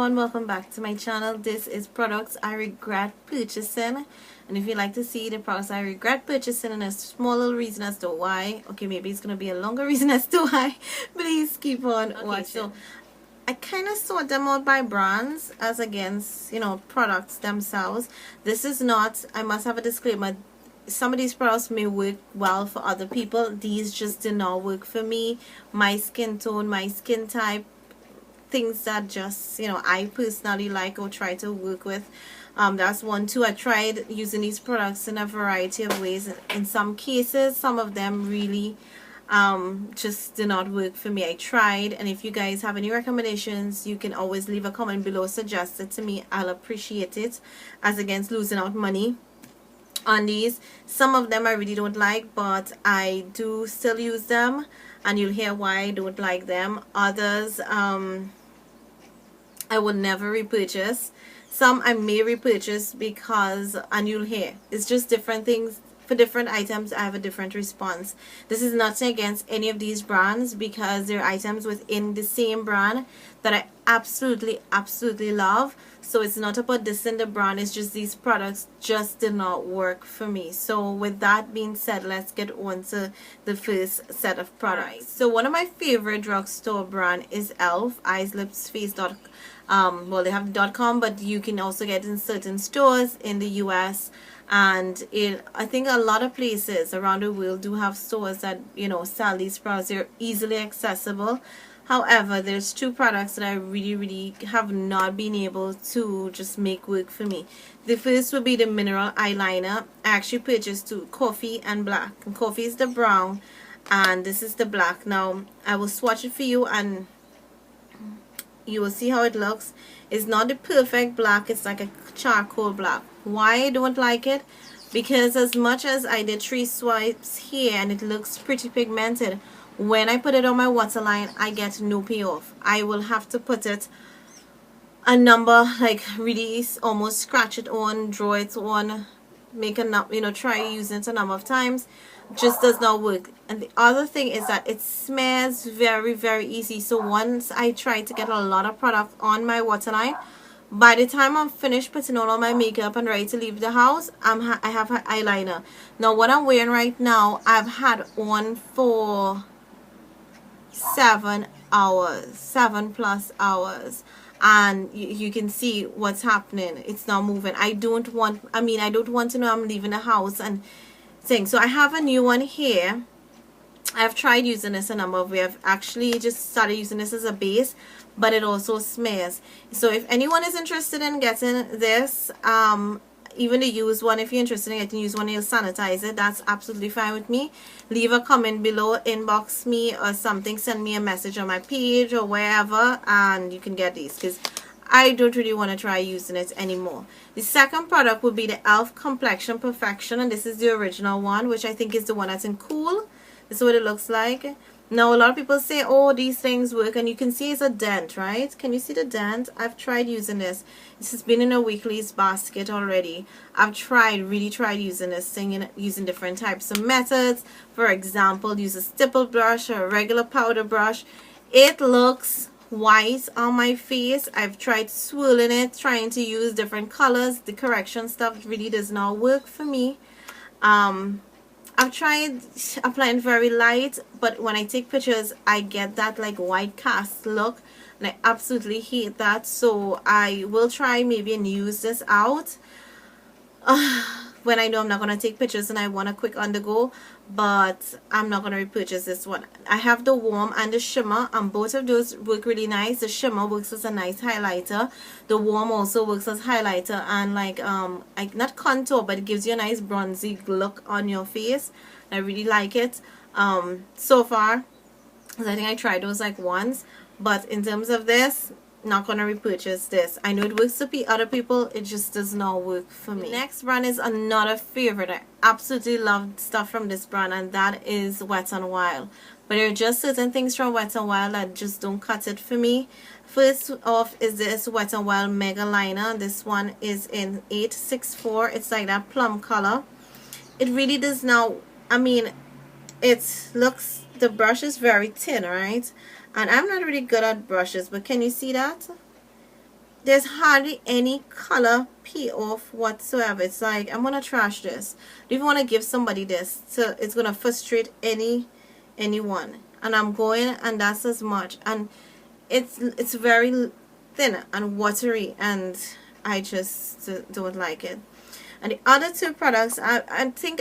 everyone, welcome back to my channel. This is products I regret purchasing, and if you'd like to see the products I regret purchasing and a small little reason as to why, okay, maybe it's gonna be a longer reason as to why, please keep on watching. So I kind of sort them out by brands as against, products themselves. This is not, I must have a disclaimer, some of these products may work well for other people. These just did not work for me, my skin tone, my skin type, things that just I personally like or try to work with. That's one. Two, I tried using these products in a variety of ways. In some cases, some of them really just did not work for me. I tried, and if you guys have any recommendations, you can always leave a comment below, suggest it to me. I'll appreciate it, as against losing out money on these. Some of them I really don't like, but I do still use them, and you'll hear why I don't like them. Others I would never repurchase. Some I may repurchase because, and you'll hear, it's just different things. For different items I have a different response. This is nothing against any of these brands, because they're items within the same brand that I absolutely love. So it's not about dissing the brand, it's just these products just did not work for me. So with that being said, let's get on to the first set of products. So one of my favorite drugstore brand is E.l.f. Eyes, Lips, Face. Well, they have .com, but you can also get in certain stores in the US, and I think a lot of places around the world do have stores that sell these products. They're easily accessible. However, there's two products that I really have not been able to just make work for me. The first would be the mineral eyeliner. I actually purchased two, coffee and black. And coffee is the brown and this is the black. Now I will swatch it for you and you will see how it looks. It's not the perfect black, it's like a charcoal black. Why I don't like it? Because as much as I did 3 swipes here and it looks pretty pigmented, when I put it on my waterline I get no payoff. I will have to put it a number, like really almost scratch it on, draw it on, make a try using it a number of times. Just does not work. And the other thing is that it smears very easy. So once I try to get a lot of product on my waterline, by the time I'm finished putting on all my makeup and ready to leave the house, I have an eyeliner. Now what I'm wearing right now, I've had on for 7 hours, 7+ hours, and you can see what's happening. It's not moving. I don't want to know I'm leaving the house and thing. So I have a new one here. I've tried using this a number of ways. I've actually just started using this as a base, but it also smears. So if anyone is interested in getting this, even the used one, if you're interested in getting used one, you'll sanitize it, that's absolutely fine with me. Leave a comment below, inbox me or something, send me a message on my page or wherever, and you can get these, because I don't really want to try using it anymore. The second product would be the E.l.f. Complexion Perfection, and this is the original one, which I think is the one that's in Cool. This is what it looks like. Now a lot of people say, oh, these things work, and you can see it's a dent, right? Can you see the dent? I've tried using this. This has been in a weekly's basket already. I've really tried using this thing, using different types of methods. For example, use a stipple brush or a regular powder brush. It looks white on my face. I've tried swirling it, trying to use different colors. The correction stuff really does not work for me. I've tried applying very light, but when I take pictures I get that like white cast look, and I absolutely hate that. So I will try maybe and use this out when I know I'm not going to take pictures and I want a quick on the go, but I'm not going to repurchase this one. I have the warm and the shimmer, and both of those work really nice. The shimmer works as a nice highlighter. The warm also works as highlighter and like not contour, but it gives you a nice bronzy look on your face. I really like it so far, because I think I tried those like once, but in terms of this, not gonna repurchase this. I know it works for other people, it just does not work for me. Next brand is another favorite. I absolutely love stuff from this brand, and that is Wet n Wild. But there are just certain things from Wet n Wild that just don't cut it for me. First off is this Wet n Wild Mega Liner. This one is in 864. It's like that plum color. It really does not, it looks, the brush is very thin, right? And I'm not really good at brushes, but can you see that? there's hardly any color peel off whatsoever. It's like, I'm gonna trash this. I don't even want to give somebody this, so it's gonna frustrate anyone. And I'm going, and that's as much. And it's very thin and watery, and I just don't like it. And the other two products, I think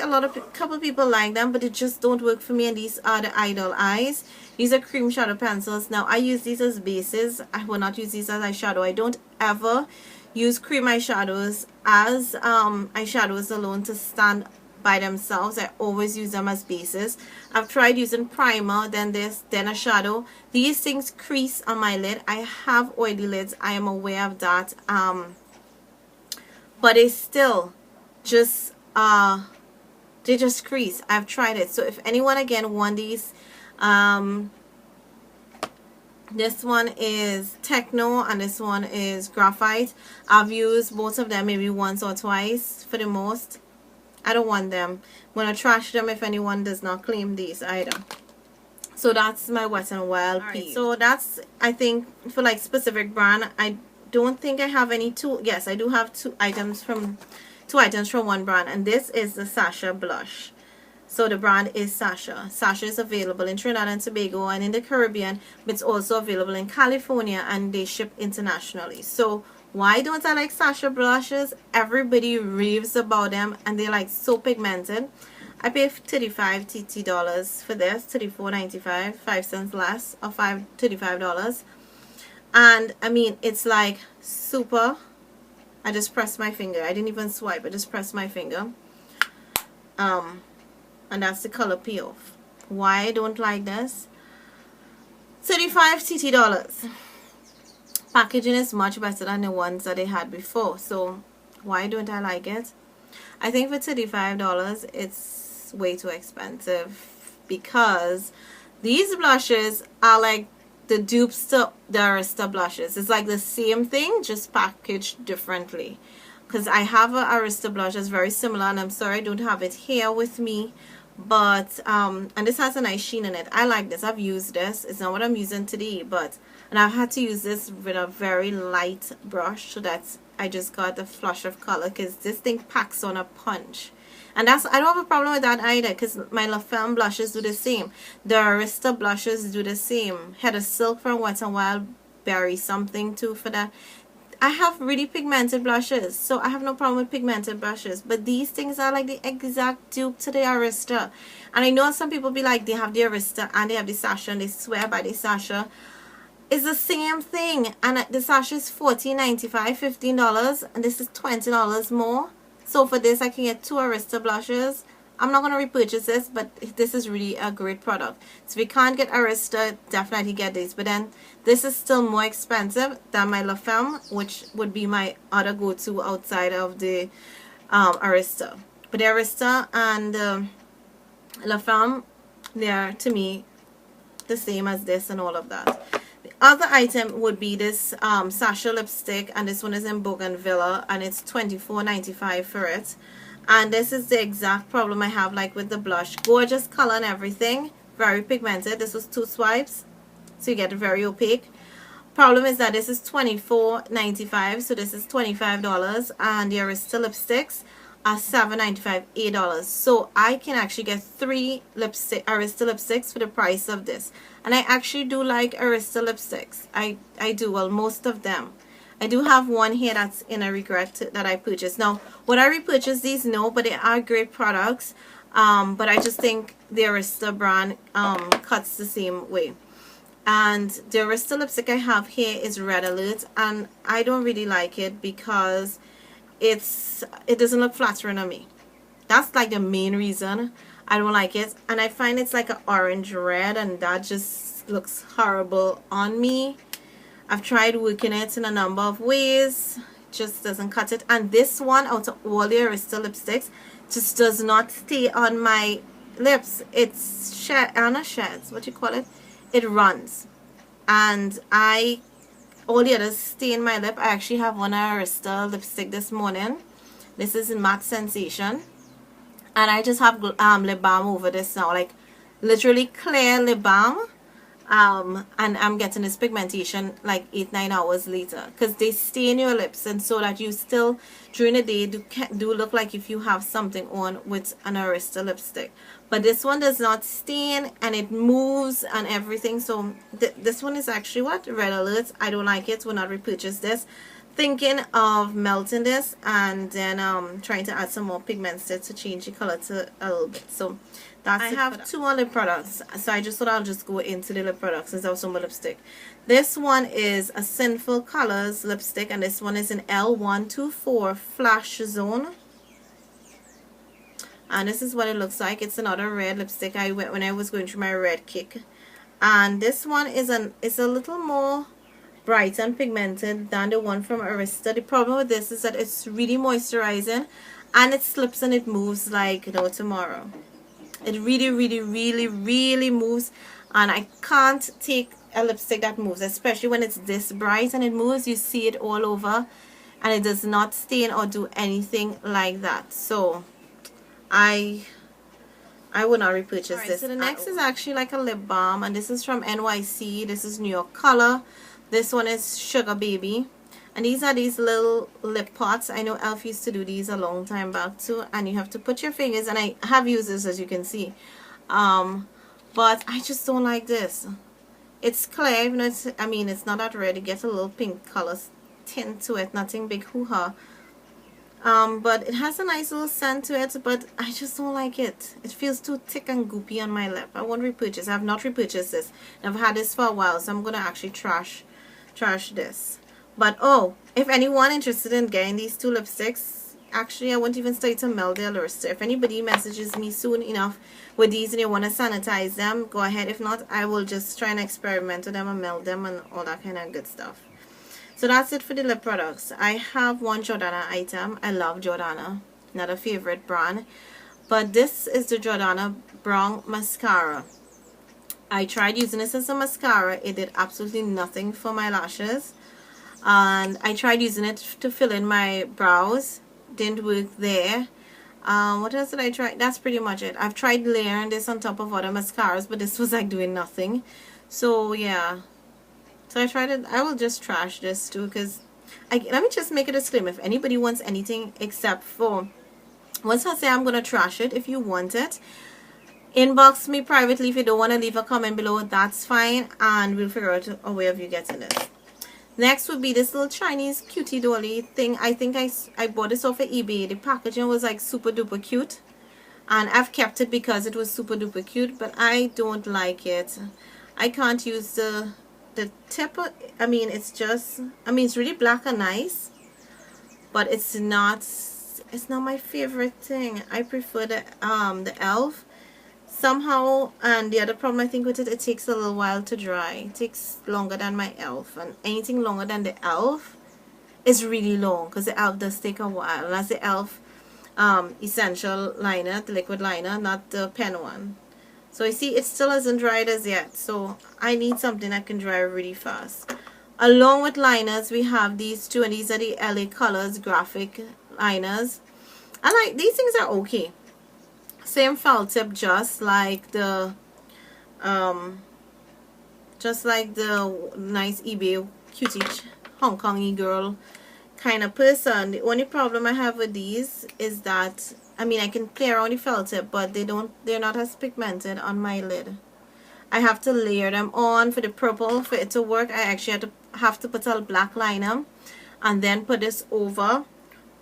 couple people like them, but it just don't work for me. And these are the Idol Eyes. These are cream shadow pencils. Now I use these as bases. I will not use these as eyeshadow. I don't ever use cream eyeshadows as eyeshadows alone to stand by themselves. I always use them as bases. I've tried using primer, then this, then a shadow. These things crease on my lid. I have oily lids. I am aware of that. But it's still just they just crease. I've tried it. So if anyone again want these, this one is Techno and this one is Graphite. I've used both of them maybe once or twice for the most. I don't want them. I'm gonna trash them if anyone does not claim these either. So that's my Wet n Wild piece. So that's, I think, for like specific brand. I don't think I have any two. Yes, I do have two items from one brand, and this is the Sasha blush. So the brand is Sasha. Sasha is available in Trinidad and Tobago and in the Caribbean, but it's also available in California, and they ship internationally. So why don't I like Sasha blushes? Everybody raves about them, and they're like so pigmented. I paid $35 TT for this, $34.95, 5 cents less, or $35. And I mean, it's like super. I just pressed my finger. I didn't even swipe. I just pressed my finger. And that's the color payoff. Why I don't like this? $35 TT. Packaging is much better than the ones that they had before. So why don't I like it? I think for $35 it's way too expensive, because these blushes are like the dupes to the Arista blushes. It's like the same thing, just packaged differently. Because I have a Arista blush that's very similar, and I'm sorry I don't have it here with me, but and this has a nice sheen in it. I like this. I've used this. It's not what I'm using today, but and I've had to use this with a very light brush, so that's, I just got the flush of color, because this thing packs on a punch. And that's, I don't have a problem with that either, because my E.l.f. blushes do the same. The Arista blushes do the same. Head of Silk from Wet n Wild, Berry something too for that. I have really pigmented blushes, so I have no problem with pigmented blushes. But these things are like the exact dupe to the Arista. And I know some people be like, they have the Arista and they have the Sasha, and they swear by the Sasha. It's the same thing. And the Sasha is $14.95, $15, and this is $20 more. So for this I can get two Arista blushes. I'm not going to repurchase this, but this is really a great product. So if you can't get Arista, definitely get this. But then this is still more expensive than my E.l.f., which would be my other go-to outside of the Arista. But the Arista and E.l.f., they are to me the same as this and all of that. The other item would be this Sasha lipstick, and this one is in Bougainvillea, and it's $24.95 for it. And this is the exact problem I have like with the blush. Gorgeous color and everything, very pigmented. This was 2 swipes, so you get it very opaque. Problem is that this is $24.95, so this is $25, and the Arista lipsticks are $7.95, $8. So I can actually get 3 Arista lipsticks for the price of this. And I actually do like Arista lipsticks. I do, well, most of them. I do have one here that's in a regret that I purchased. Now, would I repurchase these? No, but they are great products. But I just think the Arista brand cuts the same way. And the Arista lipstick I have here is Red Alert, and I don't really like it because it doesn't look flattering on me. That's like the main reason I don't like it. And I find it's like an orange red, and that just looks horrible on me. I've tried working it in a number of ways, just doesn't cut it. And this one, out of all the Arista lipsticks, just does not stay on my lips. It's sheds, what you call it? It runs. And all the others stay in my lip. I actually have one Arista lipstick this morning. This is Matte Sensation. And I just have lip balm over this now, like literally clear lip balm. And I'm getting this pigmentation like 8-9 hours later, because they stain your lips, and so that you still during the day do look like if you have something on with an Arista lipstick. But this one does not stain, and it moves and everything. So this one is actually what, red alert. I don't like it, will not repurchase this. Thinking of melting this and then trying to add some more pigments to change the color to a little bit. So that's I have two more lip products, so I just thought I'll just go into the lip products since I have some more lipstick. This one is a Sinful Colors lipstick, and this one is in L124 Flash Zone. And this is what it looks like. It's another red lipstick I went when I was going through my red Keek. And this one is a little more bright and pigmented than the one from Arista. The problem with this is that it's really moisturizing, and it slips and it moves like no tomorrow. It really, really, really, really moves, and I can't take a lipstick that moves, especially when it's this bright and it moves. You see it all over, and it does not stain or do anything like that. So I would not repurchase this. So the next is actually like a lip balm, and this is from NYC. This is New York Color. This one is Sugar Baby, and these are these little lip pots. I know E.l.f. used to do these a long time back too, and you have to put your fingers, and I have used this, as you can see, but I just don't like this. It's clear, even though it's, I mean, it's not that red. It gets a little pink color tint to it, nothing big hoo-ha. But it has a nice little scent to it, but I just don't like it. It feels too thick and goopy on my lip. I won't repurchase. I have not repurchased this. I've had this for a while, so I'm going to actually trash this. But oh, if anyone interested in getting these two lipsticks, actually I won't even start to meld the Arista. If anybody messages me soon enough with these and they want to sanitize them, go ahead. If not, I will just try and experiment with them and meld them and all that kind of good stuff. So that's it for the lip products. I have one Jordana item. I love Jordana, not a favorite brand, but this is the Jordana Brown Mascara. I tried using this as a mascara. It did absolutely nothing for my lashes, and I tried using it to fill in my brows. Didn't work there. What else did I try? That's pretty much it. I've tried layering this on top of other mascaras, but this was like doing nothing. So yeah, so I tried it. I will just trash this too, because let me just make a disclaimer. If anybody wants anything except for, once I say I'm gonna trash it, if you want it, inbox me privately. If you don't want to leave a comment below, that's fine, and we'll figure out a way of you getting this. Next would be this little Chinese cutie dolly thing. I think I bought this off of eBay. The packaging was like super duper cute, and I've kept it because it was super duper cute, but I don't like it. I can't use the tip. I mean, it's just, I mean, it's really black and nice, but it's not my favorite thing. I prefer the E.l.f. somehow, and the other problem I think with it, it takes a little while to dry. It takes longer than my E.l.f., and anything longer than the E.l.f. is really long, because the E.l.f. does take a while. And that's the E.l.f. Essential liner, the liquid liner, not the pen one. So you see, it still hasn't dried as yet, so I need something that can dry really fast. Along with liners, we have these two, and these are the LA Colors graphic liners. I like these things, are okay. Same felt tip, just like the nice eBay cutie Hong Kongy girl kind of person. The only problem I have with these is that, I mean, I can play around the felt tip, but they're not as pigmented on my lid. I have to layer them on for the purple for it to work. I actually have to put a black liner and then put this over,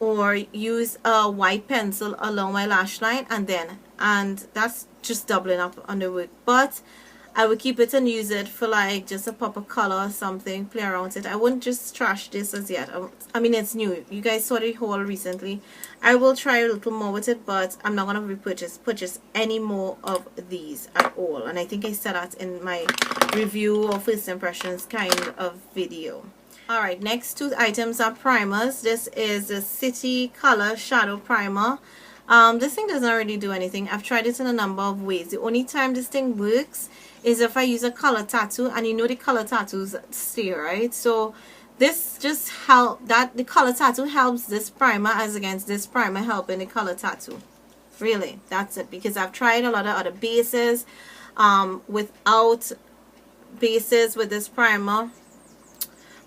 or use a white pencil along my lash line, and that's just doubling up on the work. But I would keep it and use it for like just a pop of color or something, play around with it. I wouldn't just trash this as yet. I mean, it's new. You guys saw the haul recently. I will try a little more with it, but I'm not going to purchase any more of these at all. And I think I said that in my review or first impressions kind of video. Alright, next two items are primers. This is the City Color Shadow Primer. This thing doesn't really do anything. I've tried it in a number of ways. The only time this thing works is if I use a color tattoo, and you know the color tattoos stay, right? So this just the color tattoo helps this primer as against this primer helping the color tattoo. Really, that's it. Because I've tried a lot of other bases without bases with this primer,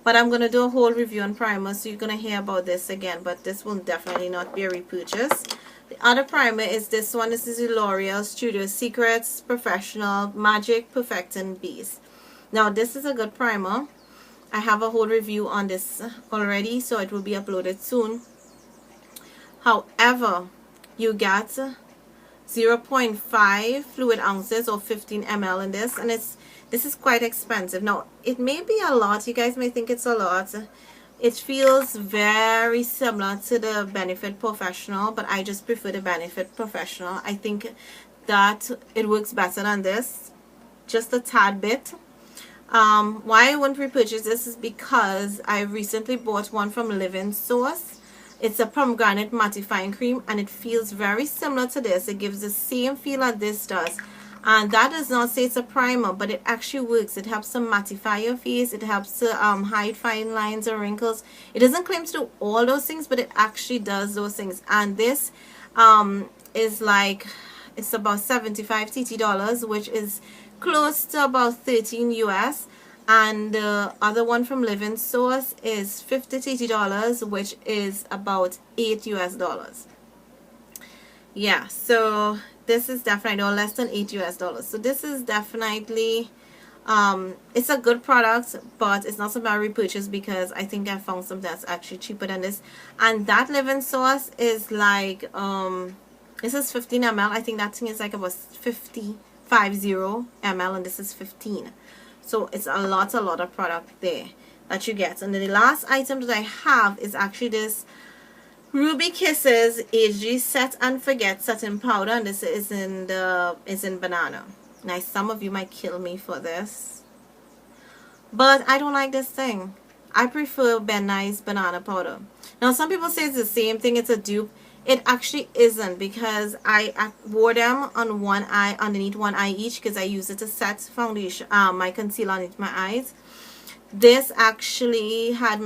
but I'm going to do a whole review on primer, so you're going to hear about this again, but this will definitely not be a repurchase. The other primer is this one. This is the L'Oreal Studio Secrets Professional Magic Perfecting Base. Now this is a good primer. I have a whole review on this already, so it will be uploaded soon. However, you get 0.5 fluid ounces or 15 ml in this, and this is quite expensive. Now it may be a lot, you guys may think it's a lot. It feels very similar to the Benefit Professional, but I just prefer the Benefit Professional. I think that it works better than this, just a tad bit. Why I wouldn't repurchase this is because I recently bought one from Living Source. It's a pomegranate mattifying cream, and it feels very similar to this. It gives the same feel that this does, and that does not say it's a primer, but it actually works. It helps to mattify your face. It helps to hide fine lines or wrinkles. It doesn't claim to do all those things, but it actually does those things. And this is like, it's about $75 TT, which is close to about 13 US. And the other one from Living Source is $50 TT, which is about $8 US. Yeah, so this is definitely, or less than $8 US. So this is definitely, it's a good product, but it's not something I repurchase because I think I found something that's actually cheaper than this. And that Living Source is like, this is 15 ml. I think that thing is like about 50 ml, and this is 15. So it's a lot of product there that you get. And then the last item that I have is actually this Ruby Kisses AG Set and Forget Setting Powder, and this is in banana. Now some of you might kill me for this, but I don't like this thing. I prefer Ben Nye's banana powder. Now some people say it's the same thing, it's a dupe. It actually isn't, because I wore them on one eye, underneath one eye each, because I use it to set foundation, my concealer underneath my eyes. This actually had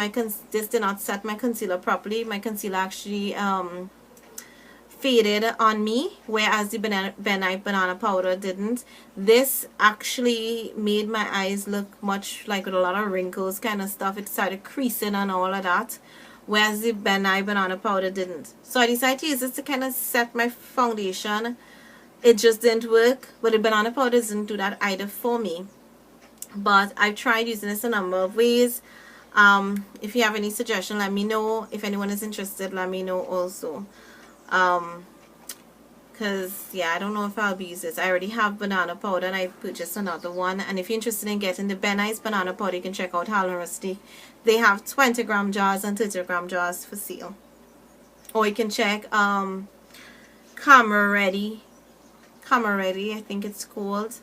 this did not set my concealer properly. My concealer actually faded on me, whereas the Ben Nye banana powder didn't. This actually made my eyes look much like with a lot of wrinkles kind of stuff. It started creasing and all of that, whereas the Ben Nye banana powder didn't. So I decided to use this to kind of set my foundation. It just didn't work, but the banana powder didn't do that either for me. But I've tried using this a number of ways. If you have any suggestion, let me know. If anyone is interested, let me know also. Because yeah, I don't know if I'll be using this. I already have banana powder, and I purchased another one. And if you're interested in getting the Ben Nye's banana powder, you can check out Hal and Rusty. They have 20-gram jars and 30-gram jars for sale. Or you can check Camera Ready, I think it's called.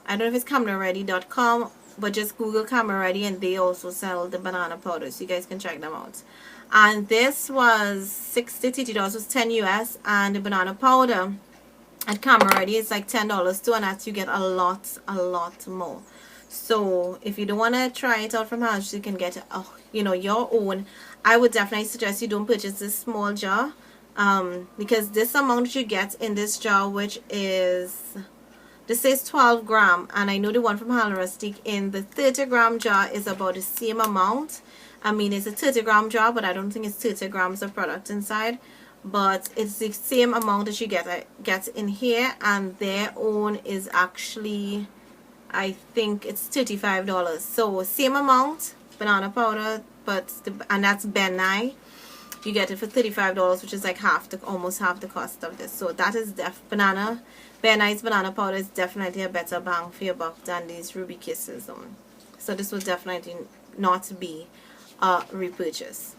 I don't know if it's cameraready.com, but just Google Camera Ready, and they also sell the banana powder, so you guys can check them out. And this was $60 TT, was 10 US, and the banana powder at Camera Ready is like $10 too, and that you get a lot more. So if you don't want to try it out from house, you can get your own. I would definitely suggest you don't purchase this small jar, because this amount you get in this jar, which is, this says 12 gram, and I know the one from Hal and Rusty in the 30-gram jar is about the same amount. I mean, it's a 30-gram jar, but I don't think it's 30 grams of product inside. But it's the same amount that you get in here, and their own is actually, I think it's $35. So same amount banana powder, and that's Ben Nye. You get it for $35, which is like almost half the cost of this. So that is Ben Nye's banana powder is definitely a better bang for your buck than these Ruby Kisses. So this will definitely not be a repurchase.